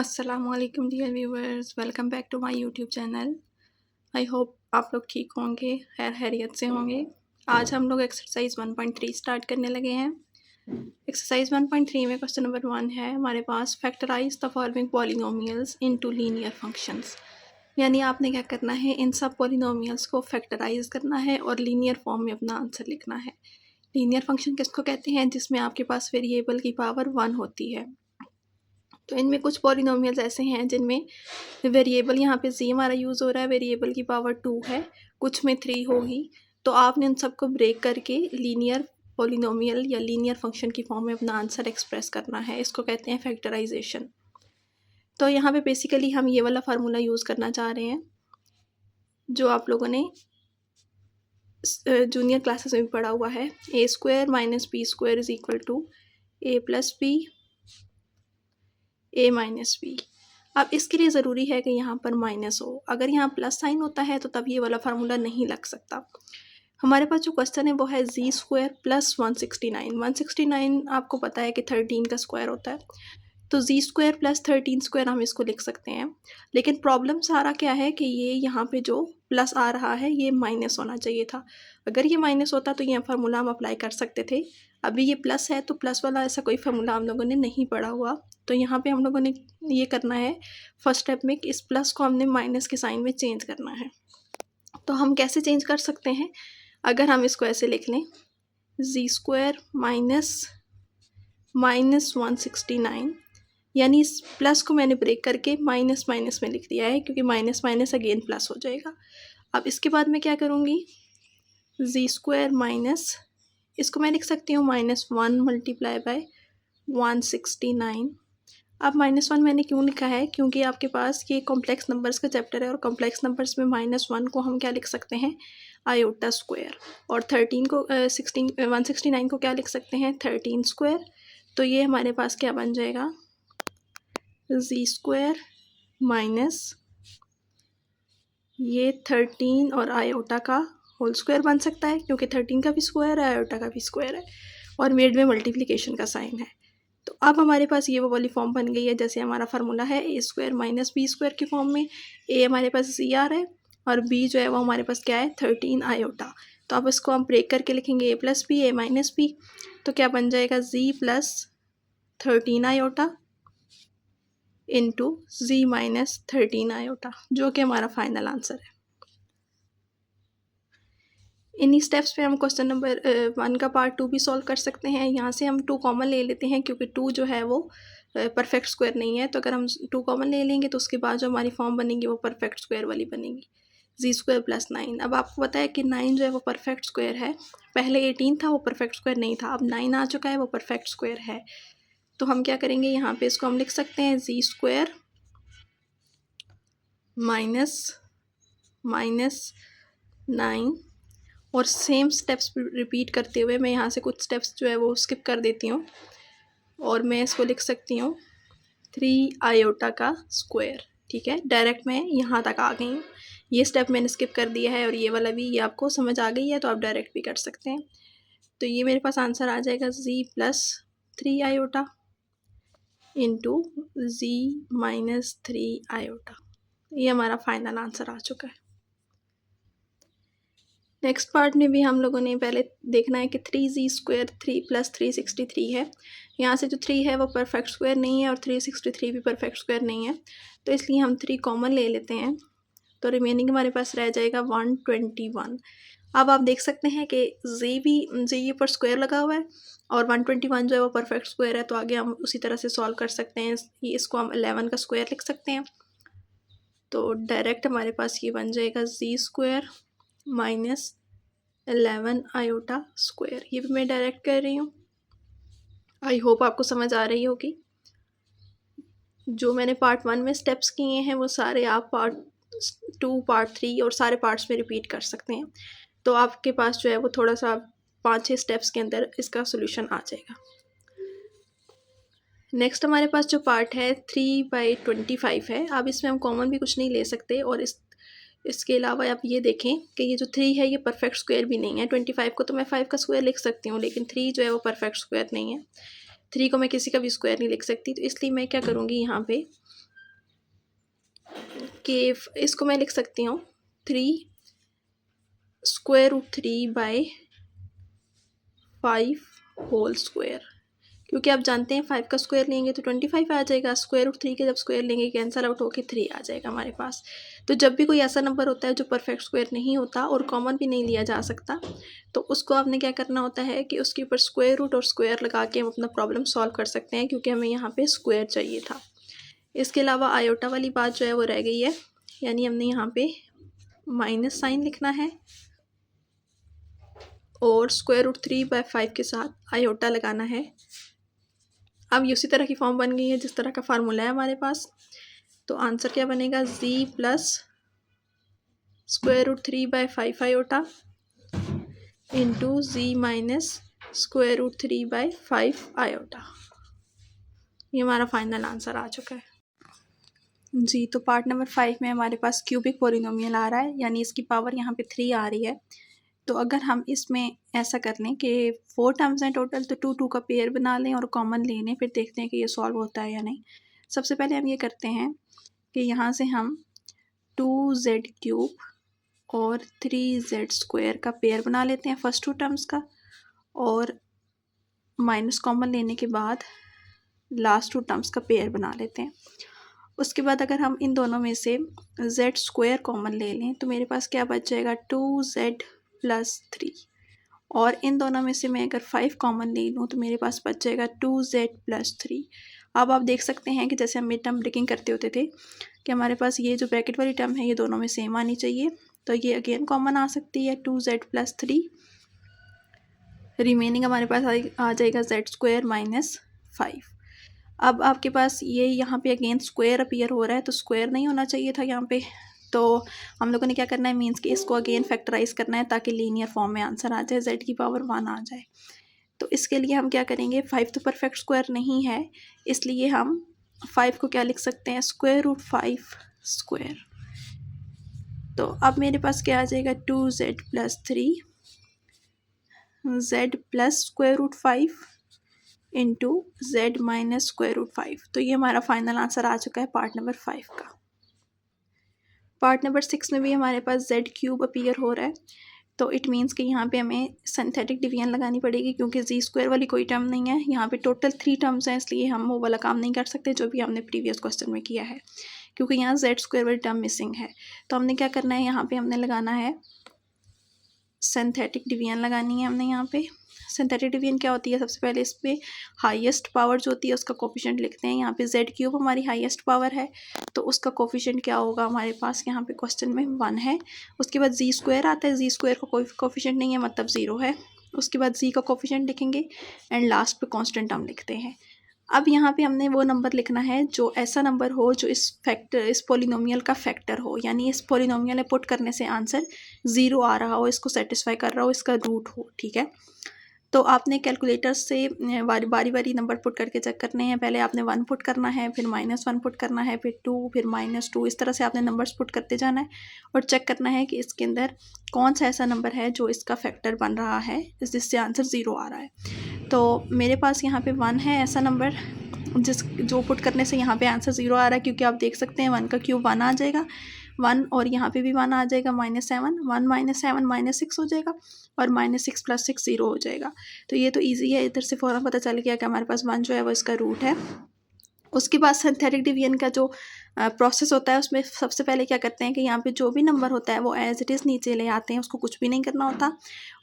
अस्सलामुअलैकुम dear viewers, welcome back to my YouTube channel. I hope आप लोग ठीक होंगे, खैर खैरियत से होंगे। आज हम लोग एक्सरसाइज 1.3 स्टार्ट करने लगे हैं। एक्सरसाइज 1.3 में क्वेश्चन नंबर 1 है हमारे पास, factorize the following polynomials into linear functions. यानी आपने क्या करना है, इन सब पॉलिनोमियल्स को फैक्टराइज करना है और लीनियर फॉर्म में अपना आंसर लिखना है। लीनियर फंक्शन किसको कहते हैं? जिसमें आपके पास वेरिएबल की पावर 1 होती है। तो इनमें कुछ पॉलिनोमियल्स ऐसे हैं जिनमें वेरिएबल यहाँ पे जी हमारा यूज़ हो रहा है, वेरिएबल की पावर 2 है, कुछ में 3 होगी। तो आपने उन सबको ब्रेक करके लीनियर पॉलिनोमियल या लीनियर फंक्शन की फॉर्म में अपना आंसर एक्सप्रेस करना है। इसको कहते हैं फैक्टराइजेशन। तो यहाँ पे बेसिकली हम ये वाला फार्मूला यूज़ करना चाह रहे हैं जो आप लोगों ने जूनियर क्लासेस में भी पढ़ा हुआ है। A square minus B square is equal to A plus B A minus B. अब इसके लिए ज़रूरी है कि यहाँ पर माइनस हो। अगर यहाँ प्लस साइन होता है तो तब ये वाला फार्मूला नहीं लग सकता। हमारे पास जो क्वेश्चन है वो है जी स्क्वायर प्लस 169। 169 आपको पता है कि 13 का स्क्वायर होता है, तो जी स्क्वायर प्लस 13 स्क्वायर हम इसको लिख सकते हैं। लेकिन प्रॉब्लम सारा क्या है कि ये यहाँ पे जो प्लस आ रहा है ये माइनस होना चाहिए था। अगर ये माइनस होता तो ये फार्मूला हम अप्लाई कर सकते थे। अभी ये प्लस है तो प्लस वाला ऐसा कोई फार्मूला हम लोगों ने नहीं पढ़ा हुआ। तो यहाँ पे हम लोगों ने ये करना है, फर्स्ट स्टेप में इस प्लस को हमने माइनस के साइन में चेंज करना है। तो हम कैसे चेंज कर सकते हैं? अगर हम इसको ऐसे लिख लें, जी स्क्वायर माइनस 169, यानी इस प्लस को मैंने ब्रेक करके माइनस माइनस में लिख दिया है, क्योंकि माइनस माइनस अगेन प्लस हो जाएगा। अब इसके बाद मैं क्या करूँगी, जी स्क्वायर माइनस, इसको मैं लिख सकती हूँ -1 मल्टीप्लाई बाय 169। अब -1 मैंने क्यों लिखा है? क्योंकि आपके पास ये कॉम्प्लेक्स नंबर्स का चैप्टर है और कॉम्प्लेक्स नंबर्स में -1 को हम क्या लिख सकते हैं, आयोटा स्क्वायर। और 13 को 169 को क्या लिख सकते हैं, 13 स्क्वायर। तो ये हमारे पास क्या बन जाएगा, जी स्क्वायर माइनस ये 13 और आयोटा का होल स्क्वायर बन सकता है, क्योंकि 13 का भी स्क्वायर है, आयोटा का भी स्क्वायर है, और मिड में मल्टीप्लिकेशन का साइन है। तो अब हमारे पास ये वो वाली फॉर्म बन गई है जैसे हमारा फार्मूला है A square minus B square की फॉर्म में। ए हमारे पास जी आ रहा है और बी जो है वो हमारे पास क्या है, 13 आयोटा। तो अब इसको हम ब्रेक करके लिखेंगे ए plus B A minus B. तो क्या बन जाएगा, जी प्लस 13 आयोटा इंटू जी माइनस 13 आयोटा, जो कि हमारा फाइनल आंसर है। इन्हीं स्टेप्स पे हम क्वेश्चन नंबर 1 का पार्ट 2 भी सॉल्व कर सकते हैं। यहाँ से हम 2 कॉमन ले लेते हैं, क्योंकि 2 जो है वो परफेक्ट स्क्वायर नहीं है। तो अगर हम 2 कॉमन ले लेंगे तो उसके बाद जो हमारी फॉर्म बनेगी वो परफेक्ट स्क्वायर वाली बनेगी, जी स्क्वायर प्लस 9। अब आपको पता है कि 9 जो है वो परफेक्ट स्क्वायर है। पहले 18 था, वो परफेक्ट स्क्वायर नहीं था, अब 9 आ चुका है, वो परफेक्ट स्क्वायर है। तो हम क्या करेंगे, यहाँ पे इसको हम लिख सकते हैं जी स्क्वायर माइनस 9। और सेम स्टेप्स रिपीट करते हुए मैं यहाँ से कुछ स्टेप्स जो है वो स्किप कर देती हूँ और मैं इसको लिख सकती हूँ 3 आयोटा का स्क्वायर। ठीक है, डायरेक्ट मैं यहाँ तक आ गई हूँ। ये स्टेप मैंने स्किप कर दिया है और ये वाला भी, ये आपको समझ आ गई है तो आप डायरेक्ट भी कर सकते हैं। तो ये मेरे पास आंसर आ जाएगा जी प्लस 3 आयोटा इंटू जी माइनस 3 आयोटा। ये हमारा फाइनल आंसर आ चुका है। नेक्स्ट पार्ट में भी हम लोगों ने पहले देखना है कि 3z स्क्वायर 3 प्लस 363 है। यहाँ से जो 3 है वो परफेक्ट स्क्वायर नहीं है और 363 भी परफेक्ट स्क्वायर नहीं है, तो इसलिए हम 3 कॉमन ले लेते हैं। तो रिमेनिंग हमारे पास रह जाएगा 121। अब आप देख सकते हैं कि जी पर स्क्वायर लगा हुआ है और 121 जो है वो परफेक्ट स्क्वायर है। तो आगे हम उसी तरह से सॉल्व कर सकते हैं। इसको हम 11 का स्क्वायर लिख सकते हैं। तो डायरेक्ट हमारे पास ये बन जाएगा जी स्क्वायर माइनस 11 आयोटा स्क्वायर। ये भी मैं डायरेक्ट कर रही हूँ। आई होप आपको समझ आ रही होगी। जो मैंने पार्ट 1 में स्टेप्स किए हैं वो सारे आप पार्ट 2 पार्ट 3 और सारे पार्ट्स में रिपीट कर सकते हैं। तो आपके पास जो है वो थोड़ा सा 5-6 स्टेप्स के अंदर इसका सोल्यूशन आ जाएगा। नेक्स्ट हमारे पास जो पार्ट है 3/25 है। अब इसमें हम कॉमन भी कुछ नहीं ले सकते और इसके अलावा आप ये देखें कि ये जो 3 है ये परफेक्ट स्क्वायर भी नहीं है। 25 को तो मैं 5 का स्क्वायर लिख सकती हूँ, लेकिन 3 जो है वो परफेक्ट स्क्वायर नहीं है। 3 को मैं किसी का भी स्क्वायर नहीं लिख सकती, तो इसलिए मैं क्या करूँगी, यहाँ पे कि इसको मैं लिख सकती हूँ 3 square root 3 by 5 whole square, क्योंकि आप जानते हैं 5 का स्क्वायर लेंगे तो 25 आ जाएगा, स्क्वायर रूट 3 के जब स्क्वायर लेंगे कैंसल आउट होके 3 आ जाएगा हमारे पास। तो जब भी कोई ऐसा नंबर होता है जो परफेक्ट स्क्वायर नहीं होता और कॉमन भी नहीं लिया जा सकता, तो उसको आपने क्या करना होता है कि उसके ऊपर स्क्वायर रूट और स्क्वायर लगा के हम अपना प्रॉब्लम सॉल्व कर सकते हैं, क्योंकि हमें यहाँ पे स्क्वायर चाहिए था। इसके अलावा आयोटा वाली बात जो है वो रह गई है, यानी हमने यहाँ पे माइनस साइन लिखना है और स्क्वायर रूट 3 बाय 5 के साथ आयोटा लगाना है। अब उसी तरह की फॉर्म बन गई है जिस तरह का फार्मूला है हमारे पास। तो आंसर क्या बनेगा, z plus square root 3 by 5 iota into z minus square root 3 by 5 iota. ये हमारा फाइनल आंसर आ चुका है जी। तो पार्ट नंबर 5 में हमारे पास क्यूबिक पोलिनोमियल आ रहा है, यानी इसकी पावर यहाँ पे 3 आ रही है। तो अगर हम इसमें ऐसा कर लें कि 4 टर्म्स हैं टोटल, तो 2 2 का पेयर बना लें और कॉमन ले लें, फिर देखते हैं कि ये सॉल्व होता है या नहीं। सबसे पहले हम ये करते हैं कि यहाँ से हम 2z क्यूब और 3z स्क्वायर का पेयर बना लेते हैं फर्स्ट 2 टर्म्स का, और माइनस कॉमन लेने के बाद लास्ट 2 टर्म्स का पेयर बना लेते हैं। उसके बाद अगर हम इन दोनों में से z स्क्वायर कॉमन ले लें तो मेरे पास क्या बच जाएगा, 2z प्लस 3, और इन दोनों में से मैं अगर 5 कॉमन ले लूँ तो मेरे पास बच जाएगा 2z प्लस 3। अब आप देख सकते हैं कि जैसे हम मिड टर्म ब्रेकिंग करते होते थे कि हमारे पास ये जो ब्रैकेट वाली टर्म है ये दोनों में सेम आनी चाहिए, तो ये अगेन कॉमन आ सकती है 2z प्लस 3। रिमेनिंग हमारे पास आ जाएगा z स्क्वायर माइनस 5। अब आपके पास ये यहाँ पे अगेन स्क्वायर अपीयर हो रहा है, तो स्क्वायर नहीं होना चाहिए था यहाँ पे। तो हम लोगों ने क्या करना है, मीन्स कि इसको अगेन फैक्टराइज करना है ताकि लीनियर फॉर्म में आंसर आ जाए, z की पावर 1 आ जाए। तो इसके लिए हम क्या करेंगे, 5 तो परफेक्ट स्क्वायर नहीं है, इसलिए हम 5 को क्या लिख सकते हैं, स्क्वायर रूट 5 स्क्वायर। तो अब मेरे पास क्या आ जाएगा, 2z plus 3 z plus square root 5 into z minus square root 5। तो ये हमारा फाइनल आंसर आ चुका है पार्ट नंबर 5 का। पार्ट नंबर 6 में भी हमारे पास z क्यूब अपीयर हो रहा है, तो इट मीन्स कि यहाँ पे हमें सिंथेटिक डिवीजन लगानी पड़ेगी, क्योंकि z स्क्वायर वाली कोई टर्म नहीं है। यहाँ पे टोटल 3 टर्म्स हैं, इसलिए हम वो वाला काम नहीं कर सकते जो भी हमने प्रीवियस क्वेश्चन में किया है, क्योंकि यहाँ z स्क्वायर वाली टर्म मिसिंग है। तो हमने क्या करना है, यहाँ पे हमने लगाना है सिंथेटिक डिवीजन लगानी है हमने यहाँ पे। सिंथेटिक डिवीजन क्या होती है, सबसे पहले इस पर हाईएस्ट पावर जो होती है उसका कोफिशिएंट लिखते हैं। यहाँ पे z क्यूब हमारी हाईएस्ट पावर है, तो उसका कोफिशिएंट क्या होगा हमारे पास, यहाँ पे क्वेश्चन में 1 है। उसके बाद z स्क्वायर आता है, z स्क्वायर का कोई कोफिशिएंट नहीं है, मतलब 0 है। उसके बाद z का कोफिशिएंट लिखेंगे एंड लास्ट पे कांस्टेंट टर्म लिखते हैं। अब यहाँ पे हमने वो नंबर लिखना है जो ऐसा नंबर हो जो इस पोलिनोमियल का फैक्टर हो, यानी इस पोलिनोमियल में पुट करने से आंसर 0 आ रहा हो, इसको सेटिस्फाई कर रहा हो, इसका रूट हो, ठीक है। तो आपने कैलकुलेटर से बारी बारी नंबर पुट करके चेक करने हैं। पहले आपने 1 पुट करना है, फिर -1 पुट करना है, फिर 2, फिर -2, इस तरह से आपने नंबर्स पुट करते जाना है और चेक करना है कि इसके अंदर कौन सा ऐसा नंबर है जो इसका फैक्टर बन रहा है, जिससे आंसर 0 आ रहा है। तो मेरे पास यहाँ पे 1 है ऐसा नंबर जो पुट करने से यहाँ पे आंसर 0 आ रहा है, क्योंकि आप देख सकते हैं 1 का क्यूब 1 आ जाएगा, 1 और यहाँ पे भी 1 आ जाएगा, -7, 1 -7 -6 हो जाएगा, और -6 + 6 0 हो जाएगा। तो ये तो इजी है, इधर से फ़ौरन पता चल गया कि हमारे पास 1 जो है वो इसका रूट है। उसके बाद सिंथेटिक डिवीजन का जो प्रोसेस होता है उसमें सबसे पहले क्या करते हैं कि यहाँ पे जो भी नंबर होता है वो एज इट इज़ नीचे ले आते हैं, उसको कुछ भी नहीं करना होता।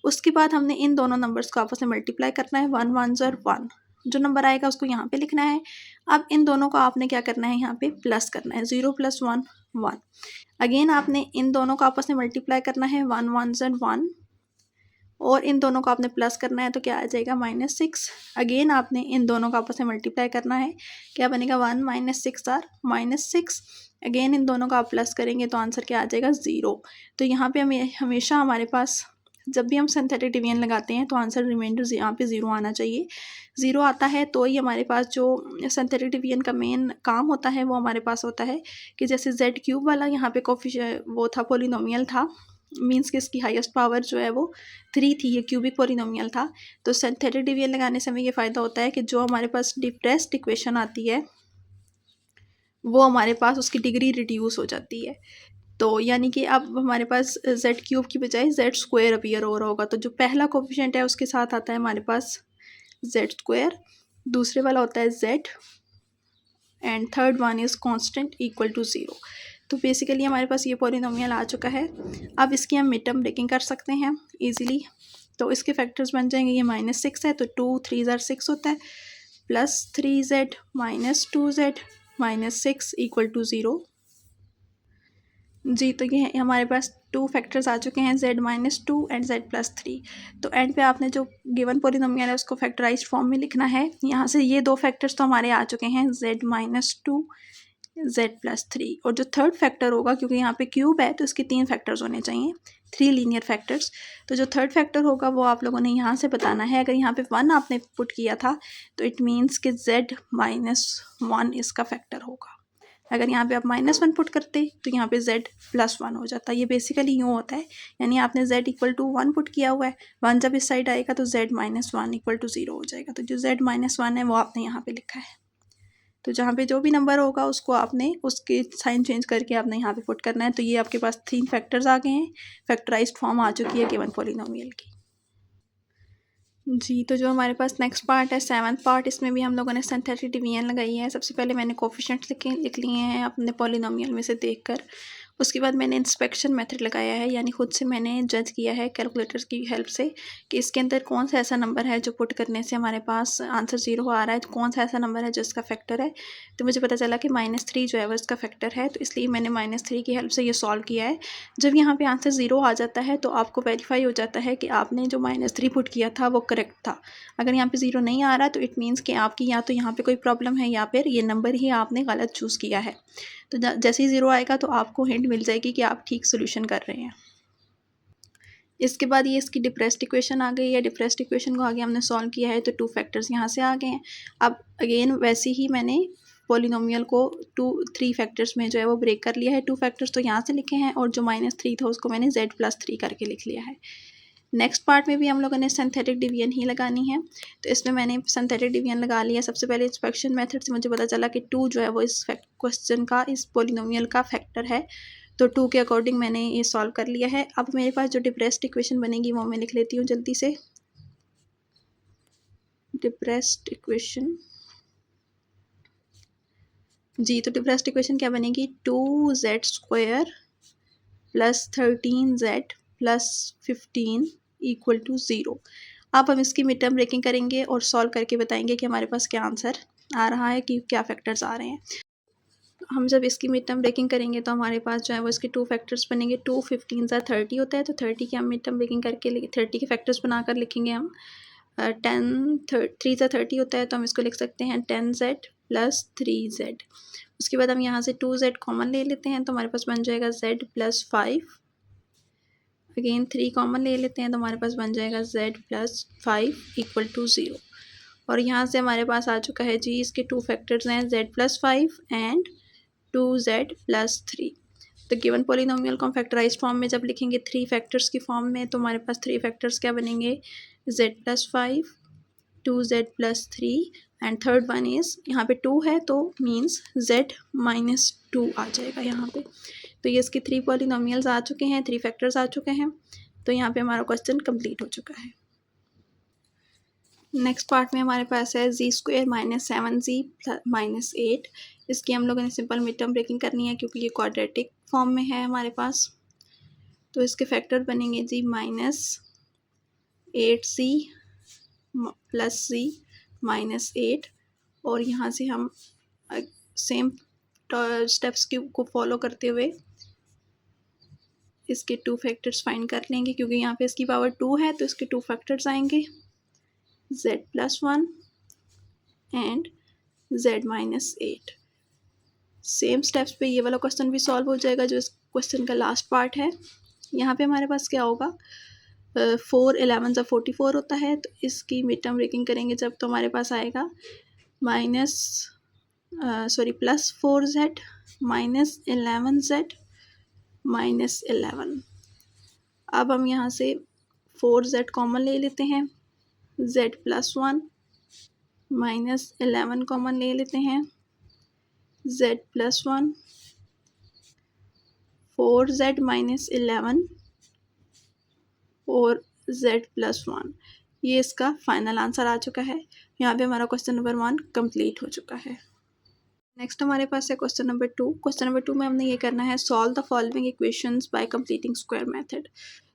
उसके बाद हमने इन दोनों नंबर्स को आपस में मल्टीप्लाई करना है, 1 1 और 1, जो नंबर आएगा उसको यहाँ पे लिखना है। अब इन दोनों को आपने क्या करना है, यहाँ पे प्लस करना है, 0 + 1 1। अगेन आपने इन दोनों को आपस में मल्टीप्लाई करना है, 1 1 और 1, और इन दोनों को आपने प्लस करना है, तो क्या आ जाएगा -6। अगेन आपने इन दोनों को आपस में मल्टीप्लाई करना है, क्या बनेगा 1 -6 और -6। अगेन इन दोनों को आप प्लस करेंगे तो आंसर क्या आ जाएगा 0। तो यहाँ पे हमें हमेशा हमारे पास जब भी हम सिंथेटिक डिवीजन लगाते हैं तो आंसर रिमाइंडर यहाँ पे 0 आना चाहिए। 0 आता है तो ही हमारे पास जो सिंथेटिक डिवीजन का मेन काम होता है वो हमारे पास होता है कि जैसे z क्यूब वाला यहाँ पे वो था, पोलिनोमियल था, मीन्स कि इसकी हाईएस्ट पावर जो है वो 3 थी, ये क्यूबिक पोलिनोमियल था। तो सिंथेटिक डिवीजन लगाने से हमें ये फ़ायदा होता है कि जो हमारे पास डिप्रेस्ड इक्वेशन आती है वो हमारे पास उसकी डिग्री रिड्यूस हो जाती है। तो यानी कि अब हमारे पास जेड क्यूब की बजाय जेड स्क्वायर अपीयर हो रहा होगा। तो जो पहला कोफिशिएंट है उसके साथ आता है हमारे पास जेड स्क्वायर, दूसरे वाला होता है z, and third one is constant equal to 0। तो बेसिकली हमारे पास ये पॉलिनोमियल आ चुका है। अब इसकी हम मिड टर्म ब्रेकिंग कर सकते हैं इजीली। तो इसके फैक्टर्स बन जाएंगे, ये -6 है तो 2 3 ज़ार 6 होता है, plus 3z minus 2z minus 6 equal to 0। जी, तो ये हमारे पास टू फैक्टर्स आ चुके हैं, z-2 एंड z+3। तो एंड पे आपने जो गिवन पॉलिनोमियल है उसको फैक्टराइज्ड फॉर्म में लिखना है। यहाँ से ये दो फैक्टर्स तो हमारे आ चुके हैं, z-2 z+3, और जो थर्ड फैक्टर होगा, क्योंकि यहाँ पे क्यूब है तो इसके 3 फैक्टर्स होने चाहिए, 3 लीनियर फैक्टर्स। तो जो थर्ड फैक्टर होगा वो आप लोगों ने यहाँ से बताना है। अगर यहाँ पे 1 आपने पुट किया था तो इट मीन्स कि z-1 इसका फैक्टर होगा। अगर यहाँ पे आप -1 पुट करते तो यहाँ पे z+1 हो जाता। ये बेसिकली यूँ होता है, यानी आपने z=1 पुट किया हुआ है, 1 जब इस साइड आएगा तो z-1 इक्वल टू 0 हो जाएगा। तो जो z-1 है वो आपने यहाँ पे लिखा है। तो जहाँ पे जो भी नंबर होगा उसको आपने उसके साइन चेंज करके आपने यहाँ पे पुट करना है। तो ये आपके पास 3 फैक्टर्स आ गए हैं, फैक्टराइज्ड फॉर्म आ चुकी है गिवन पॉलिनोमियल की। जी, तो जो हमारे पास नेक्स्ट पार्ट है, 7th पार्ट, इसमें भी हम लोगों ने सिंथेटिक डिवीजन लगाई है। सबसे पहले मैंने कोफिशिएंट्स लिख लिए हैं अपने पॉलिनोमियल में से देखकर। उसके बाद मैंने इंस्पेक्शन मेथड लगाया है, यानी खुद से मैंने जज किया है कैलकुलेटर की हेल्प से कि इसके अंदर कौन सा ऐसा नंबर है जो पुट करने से हमारे पास आंसर 0 आ रहा है, तो कौन सा ऐसा नंबर है जो इसका फैक्टर है। तो मुझे पता चला कि -3 जो है वो इसका फैक्टर है, तो इसलिए मैंने -3 की हेल्प से ये सॉल्व किया है। जब यहाँ पे आंसर 0 आ जाता है तो आपको वेरीफाई हो जाता है कि आपने जो -3 पुट किया था वो करेक्ट था। अगर यहाँ पे 0 नहीं आ रहा तो इट मीन्स कि आपकी या तो यहाँ पे कोई प्रॉब्लम है या फिर ये नंबर ही आपने गलत चूज़ किया है। तो जैसे ही 0 आएगा तो आपको हिंट मिल जाएगी कि आप ठीक सोल्यूशन कर रहे हैं। इसके बाद ये इसकी डिप्रेस्ड इक्वेशन आ गई है। डिप्रेस्ड इक्वेशन को आगे हमने सॉल्व किया है तो 2 फैक्टर्स यहाँ से आ गए हैं। अब अगेन वैसे ही मैंने पॉलिनोमियल को 3 फैक्टर्स में जो है वो ब्रेक कर लिया है। 2 फैक्टर्स तो यहाँ से लिखे हैं और जो -3 था उसको मैंने z+3 करके लिख लिया है। नेक्स्ट पार्ट में भी हम लोगों ने सिंथेटिक डिवीजन ही लगानी है, तो इसमें मैंने सिंथेटिक डिवीजन लगा लिया। सबसे पहले इंस्पेक्शन मेथड से मुझे पता चला कि 2 जो है वो इस क्वेश्चन का, इस पॉलिनोमियल का फैक्टर है, तो 2 के अकॉर्डिंग मैंने ये सॉल्व कर लिया है। अब मेरे पास जो डिप्रेस्ड इक्वेशन बनेगी वो मैं लिख लेती हूँ जल्दी से। डिप्रेस्ड इक्वेशन, जी, तो डिप्रेस्ड इक्वेशन क्या बनेगी, 2z² plus 13z plus 15 equal to 0। अब हम इसकी मिड टर्म ब्रेकिंग करेंगे और सॉल्व करके बताएंगे कि हमारे पास क्या आंसर आ रहा है, कि क्या फैक्टर्स आ रहे हैं। हम जब इसकी मिड टर्म ब्रेकिंग करेंगे तो हमारे पास जो है वो इसके 2 फैक्टर्स बनेंगे। 2 15 ज़ा 30 होता है, तो 30 की हम मिड टर्म ब्रेकिंग करके 30 के फैक्टर्स बनाकर लिखेंगे हम। 3 ज़ा 30 होता है, तो हम इसको लिख सकते हैं 10z प्लस 3z। उसके बाद हम यहाँ से 2z कॉमन ले लेते हैं तो हमारे पास बन जाएगा z प्लस 5। अगेन 3 कॉमन ले लेते हैं तो हमारे पास बन जाएगा z प्लस 5 इक्वल टू 0। और यहाँ से हमारे पास आ चुका है जी, इसके 2 फैक्टर्स हैं z plus 5 and 2z plus 3। तो गिवन पॉलिनोमियल को हम फैक्टराइज्ड फॉर्म में जब लिखेंगे 3 फैक्टर्स की फॉर्म में, तो हमारे पास 3 फैक्टर्स क्या बनेंगे, z plus 5, 2z plus 3 and third one is, यहाँ पे 2 है तो मीन्स z-2 आ जाएगा यहाँ पे। तो ये इसके 3 पॉलिनोमियल्स आ चुके हैं, 3 फैक्टर्स आ चुके हैं। तो यहाँ पे हमारा क्वेश्चन कंप्लीट हो चुका है। नेक्स्ट पार्ट में हमारे पास है z² माइनस 7z माइनस 8। इसकी हम लोगों ने सिंपल मिड टर्म ब्रेकिंग करनी है क्योंकि ये क्वाड्रेटिक फॉर्म में है हमारे पास। तो इसके फैक्टर बनेंगे z minus 8z plus z minus 8, और यहाँ से हम सेम स्टेप्स को फॉलो करते हुए इसके 2 फैक्टर्स फाइंड कर लेंगे। क्योंकि यहाँ पे इसकी पावर 2 है तो इसके 2 फैक्टर्स आएंगे, z plus 1 and z minus 8। Same steps पे ये वाला क्वेश्चन भी सॉल्व हो जाएगा जो इस क्वेश्चन का लास्ट पार्ट है। यहाँ पे हमारे पास क्या होगा, 4 11 ज़ा 44 होता है, तो इसकी मिड टर्म ब्रेकिंग करेंगे जब तो हमारे पास आएगा plus 4z minus 11z minus 11। अब हम यहाँ से 4z कॉमन ले लेते हैं, z प्लस 1 माइनस 11 कॉमन ले लेते हैं, z प्लस 1, 4z माइनस 11 और z प्लस 1। ये इसका फाइनल आंसर आ चुका है। यहाँ पे हमारा क्वेश्चन नंबर 1 कंप्लीट हो चुका है। नेक्स्ट हमारे पास है क्वेश्चन नंबर 2। क्वेश्चन नंबर 2 में हमने ये करना है solve the following equations bye completing square method.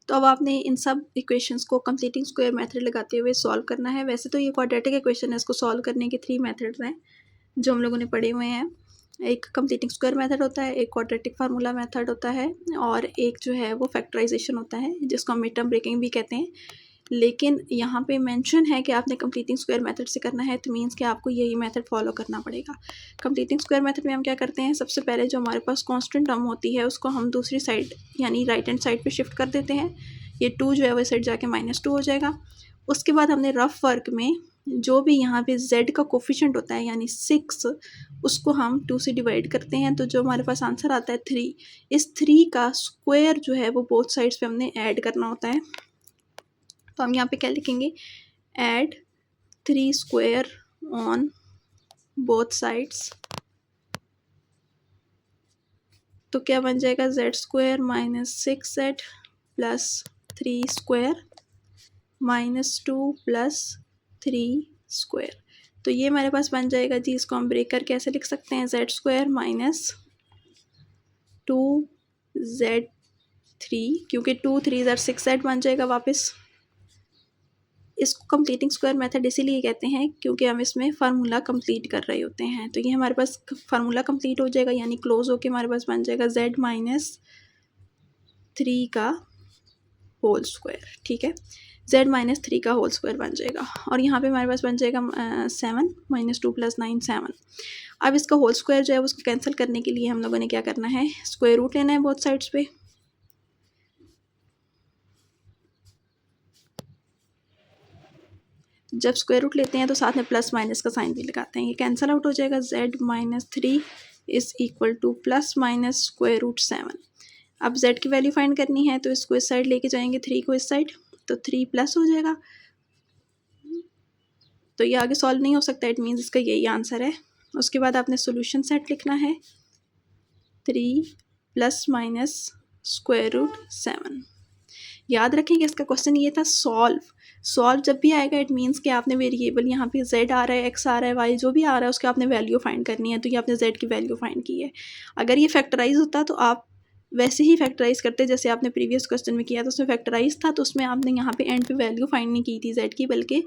तो अब आपने इन सब इक्वेशंस को कंप्लीटिंग स्क्वायर मेथड लगाते हुए सॉल्व करना है। वैसे तो ये क्वाड्रेटिक इक्वेशन है, इसको सॉल्व करने के 3 मेथड्स हैं जो हम लोगों ने पढ़े हुए हैं। एक कंप्लीटिंग स्क्वायर मेथड होता है, एक क्वाड्रेटिक फार्मूला मेथड होता है और एक जो है वो फैक्टराइजेशन होता है जिसको हम मिड टर्म ब्रेकिंग भी कहते हैं। लेकिन यहाँ पे मेंशन है कि आपने कंप्लीटिंग स्क्वायर मेथड से करना है, तो मीन्स कि आपको यही मेथड फॉलो करना पड़ेगा। कंप्लीटिंग स्क्वायर मेथड में हम क्या करते हैं, सबसे पहले जो हमारे पास कांस्टेंट टर्म होती है उसको हम दूसरी साइड यानी राइट हैंड साइड पे शिफ्ट कर देते हैं। ये 2 जो है वो साइड जाके -2 हो जाएगा। उसके बाद हमने रफ वर्क में जो भी यहाँ पे z का कोफिशिएंट होता है यानी 6, उसको हम 2 से डिवाइड करते हैं, तो जो हमारे पास आंसर आता है 3। इस 3 का स्क्वायर जो है वो बोथ साइड्स पे हमने ऐड करना होता है। तो हम यहाँ पे क्या लिखेंगे, add 3 square on both sides. तो क्या बन जाएगा, z square minus 6z plus 3 square minus 2 plus 3 square. तो ये हमारे पास बन जाएगा जी। इसको हम ब्रेक करके ऐसे लिख सकते हैं, z स्क्वायर माइनस 2z3, क्योंकि 2 3 6z बन जाएगा वापस। इसको कंप्लीटिंग स्क्वायर मेथड इसीलिए कहते हैं क्योंकि हम इसमें फार्मूला कंप्लीट कर रहे होते हैं। तो ये हमारे पास फार्मूला कंप्लीट हो जाएगा यानी क्लोज होके हमारे पास बन जाएगा z माइनस 3 का होल स्क्वायर। ठीक है, z माइनस 3 का होल स्क्वायर बन जाएगा और यहाँ पे हमारे पास बन जाएगा 7 -2 + 9 7। अब इसका होल स्क्वायर जो है उसको कैंसिल करने के लिए हम लोगों ने क्या करना है, स्क्वायर रूट लेना है बोथ साइड्स पे। जब स्क्वायर रूट लेते हैं तो साथ में प्लस माइनस का साइन भी लगाते हैं, ये कैंसिल आउट हो जाएगा। z minus 3 is equal to plus minus square root 7। अब z की वैल्यू फाइंड करनी है तो इसको इस साइड लेके जाएंगे, 3 को इस साइड, तो 3 प्लस हो जाएगा। तो ये आगे सॉल्व नहीं हो सकता, इट मीन्स इसका यही आंसर है। उसके बाद आपने सोल्यूशन सेट लिखना है, 3 प्लस माइनस स्क्वायर रूट 7। याद रखेंगे इसका क्वेश्चन ये था सॉल्व जब भी आएगा इट मीन्स कि आपने वेरिएबल यहाँ पे z आ रहा है, x आ रहा है, y जो भी आ रहा है उसकी आपने वैल्यू फाइंड करनी है। तो ये आपने z की वैल्यू फाइंड की है। अगर ये फैक्टराइज होता तो आप वैसे ही फैक्टराइज करते जैसे आपने प्रीवियस क्वेश्चन में किया, तो उसमें फैक्टराइज था तो उसमें आपने यहाँ पे एंड पे वैल्यू फाइंड नहीं की थी z की, बल्कि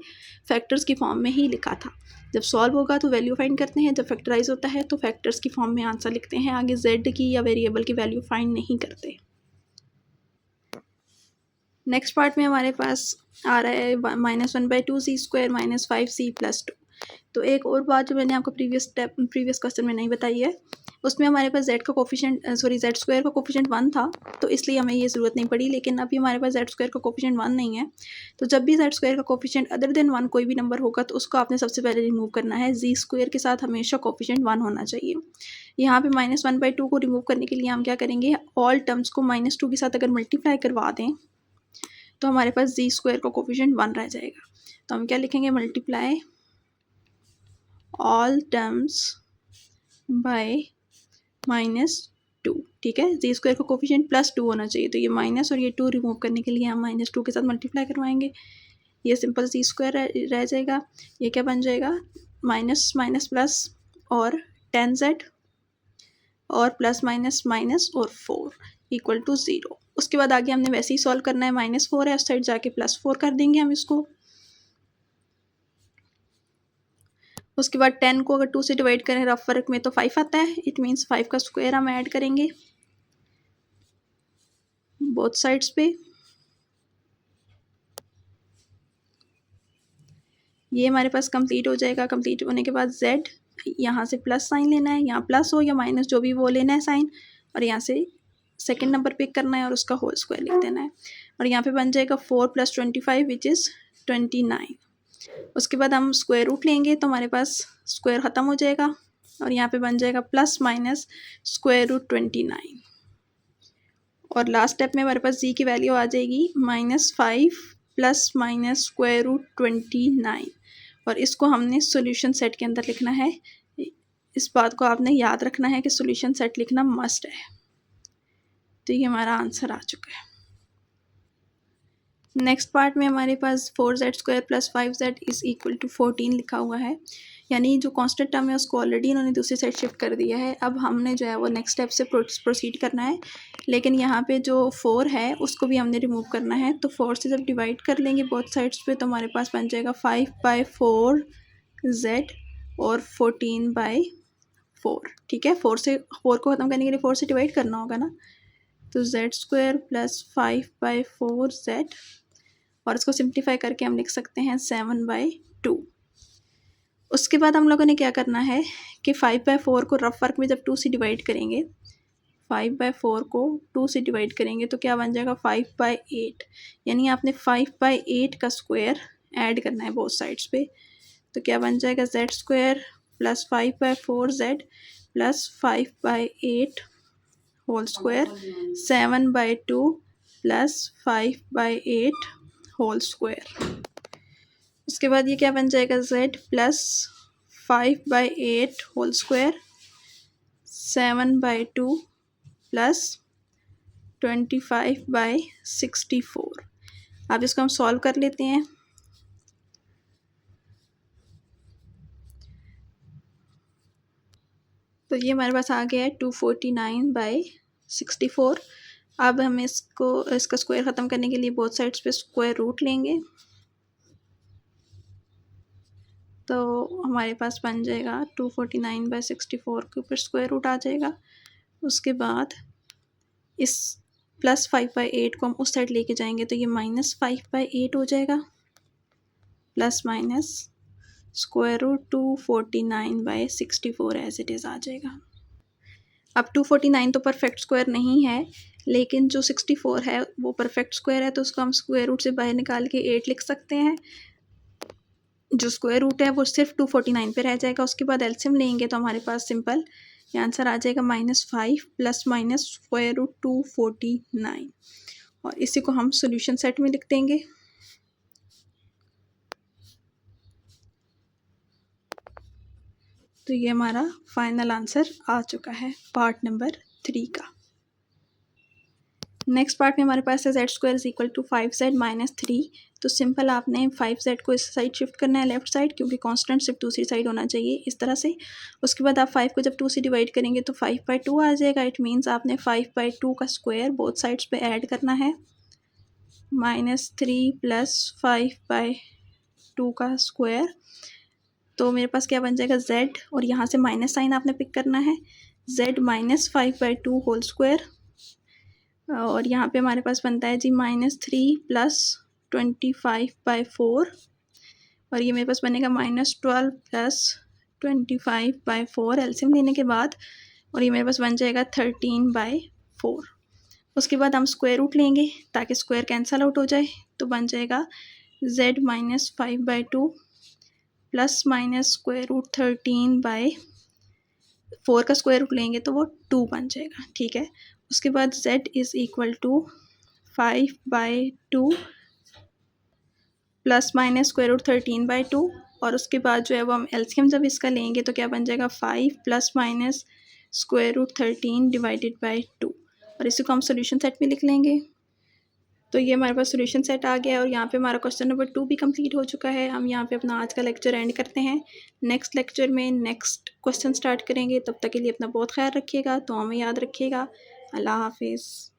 फैक्टर्स की फॉर्म में ही लिखा था। जब सॉल्व होगा तो वैल्यू फाइंड करते हैं, जब फैक्टराइज होता है तो फैक्टर्स की फॉर्म में आंसर लिखते हैं, आगे z की या वेरिएबल की वैल्यू फाइंड नहीं करते। नेक्स्ट पार्ट में हमारे पास आ रहा है -1/2 z square minus 5c plus 2। तो एक और बात जो मैंने आपको प्रीवियस क्वेश्चन में नहीं बताई है, उसमें हमारे पास z का कोफिशिएंट z स्क्वायर का कोफिशिएंट 1 था, तो इसलिए हमें ये ज़रूरत नहीं पड़ी। लेकिन अभी हमारे पास z स्क्वायर का कोफिशिएंट 1 नहीं है, तो जब भी z स्क्वायर का कोफिशिएंट अदर देन 1 कोई भी नंबर होगा तो उसको आपने सबसे पहले रिमूव करना है। z स्क्वायर के साथ हमेशा कोफिशिएंट 1 होना चाहिए। यहाँ पे -1/2 को रिमूव करने के लिए हम क्या करेंगे, ऑल टर्म्स को -2 के साथ अगर मल्टीप्लाई करवा दें तो हमारे पास z स्क्वायर का कोफिशिएंट 1 रह जाएगा। तो हम क्या लिखेंगे, मल्टीप्लाई ऑल टर्म्स बाय -2। ठीक है, z स्क्वायर का कोफिशिएंट +2 होना चाहिए, तो ये माइनस और ये 2 रिमूव करने के लिए हम -2 के साथ मल्टीप्लाई करवाएंगे। ये सिंपल z स्क्वायर रह जाएगा। ये क्या बन जाएगा, माइनस माइनस प्लस और 10z और प्लस माइनस माइनस और 4 इक्वल टू 0। उसके बाद आगे हमने वैसे ही सॉल्व करना है, -4 है उस साइड जाके +4 कर देंगे हम इसको। उसके बाद 10 को अगर 2 से डिवाइड करें रफ वर्क में तो 5 आता है, इट मीन्स 5 का स्क्वायर हम ऐड करेंगे बोथ साइड्स पे। ये हमारे पास कंप्लीट हो जाएगा। कंप्लीट होने के बाद z, यहाँ से प्लस साइन लेना है, यहाँ प्लस हो या माइनस जो भी वो लेना है साइन, और यहाँ से सेकेंड नंबर पिक करना है और उसका होल स्क्वायर लिख देना है। और यहाँ पे बन जाएगा 4 + 25 विच इज़ 29। उसके बाद हम स्क्वायर रूट लेंगे तो हमारे पास स्क्वायर ख़त्म हो जाएगा और यहाँ पे बन जाएगा प्लस माइनस स्क्वायर रूट 29। और लास्ट स्टेप में हमारे पास z की वैल्यू आ जाएगी -5 प्लस माइनस स्क्वायर रूट 29। और इसको हमने सॉल्यूशन सेट के अंदर लिखना है। इस बात को आपने याद रखना है कि सॉल्यूशन सेट लिखना मस्ट है। तो ये हमारा आंसर आ चुका है। नेक्स्ट पार्ट में हमारे पास 4z² + 5z = 14 लिखा हुआ है, यानी जो कांस्टेंट टर्म है उसको ऑलरेडी इन्होंने दूसरी साइड शिफ्ट कर दिया है। अब हमने जो है वो नेक्स्ट स्टेप से प्रोसीड करना है, लेकिन यहाँ पे जो 4 है उसको भी हमने रिमूव करना है। तो 4 से जब डिवाइड कर लेंगे बोथ साइड्स पे तो हमारे पास बन जाएगा 5/4z और 14/4। ठीक है, 4 को ख़त्म करने के लिए 4 से डिवाइड करना होगा ना। तो z² + 5/4z और इसको सिंप्लीफाई करके हम लिख सकते हैं 7/2। उसके बाद हम लोगों ने क्या करना है कि 5/4 को रफ वर्क में जब 2 से डिवाइड करेंगे, 5/4 को 2 से डिवाइड करेंगे तो क्या बन जाएगा 5/8, यानी आपने 5/8 का स्क्वायर ऐड करना है बोथ साइड्स पे। तो क्या बन जाएगा z² + 5/4z + 5/8 whole square 7/2 + 5/8 whole square. उसके बाद ये क्या बन जाएगा z + 5/8 होल स्क्वायर 7/2 + 25/64। अब इसको हम सॉल्व कर लेते हैं। तो ये हमारे पास आ गया है 249/64। अब हम इसका स्क्वायर ख़त्म करने के लिए बोथ साइड्स पे स्क्वायर रूट लेंगे, तो हमारे पास बन जाएगा 249/64 के ऊपर स्क्वायर रूट आ जाएगा। उसके बाद इस +5/8 को हम उस साइड लेके जाएंगे तो ये -5/8 हो जाएगा, plus minus square root 249/64 as it is आ जाएगा। अब 249 तो परफेक्ट स्क्वायर नहीं है, लेकिन जो 64 है वो परफेक्ट स्क्वायर है, तो उसको हम स्क्वायर रूट से बाहर निकाल के 8 लिख सकते हैं। जो स्क्वायर रूट है वो सिर्फ 249 पे रह जाएगा। उसके बाद एलसीएम लेंगे तो हमारे पास सिंपल ये आंसर आ जाएगा -5 ± स्क्वायर रूट 249, और इसी को हम सॉल्यूशन सेट में लिख देंगे। तो ये हमारा फाइनल आंसर आ चुका है पार्ट नंबर 3 का। नेक्स्ट पार्ट में हमारे पास है z² = 5z - 3। तो सिंपल आपने 5z को इस साइड शिफ्ट करना है लेफ्ट साइड, क्योंकि कांस्टेंट सिर्फ दूसरी साइड होना चाहिए इस तरह से। उसके बाद आप 5 को जब 2 से डिवाइड करेंगे तो 5/2 आ जाएगा। इट मीन्स आपने 5/2 का स्क्वायर बोथ साइड्स पे ऐड करना है, -3 + 5/2 का स्क्वायर। तो मेरे पास क्या बन जाएगा z, और यहाँ से माइनस साइन आपने पिक करना है, z - 5/2 होल स्क्वायर, और यहाँ पे हमारे पास बनता है जी -3 + 25/4, और ये मेरे पास बनेगा -12 + 25/4 एलसीएम लेने के बाद, और ये मेरे पास बन जाएगा 13/4। उसके बाद हम स्क्वायर रूट लेंगे ताकि स्क्वायर कैंसल आउट हो जाए, तो बन जाएगा z - 5/2 ± स्क्वायर रूट 13/4 का स्क्वायर रूट लेंगे तो वो 2 बन जाएगा। ठीक है, उसके बाद z = 5/2 ± स्क्वायर रूट 13/2, और उसके बाद जो है वो हम एलसीएम जब इसका लेंगे तो क्या बन जाएगा 5 ± स्क्वायर रूट 13/2, और इसी को हम सॉल्यूशन सेट में लिख लेंगे। तो ये हमारे पास सॉल्यूशन सेट आ गया है, और यहाँ पे हमारा क्वेश्चन नंबर 2 भी कंप्लीट हो चुका है। हम यहाँ पे अपना आज का लेक्चर एंड करते हैं। नेक्स्ट लेक्चर में नेक्स्ट क्वेश्चन स्टार्ट करेंगे। तब तक के लिए अपना बहुत ख्याल रखिएगा, तो हमें याद रखिएगा। अल्लाह हाफिज़।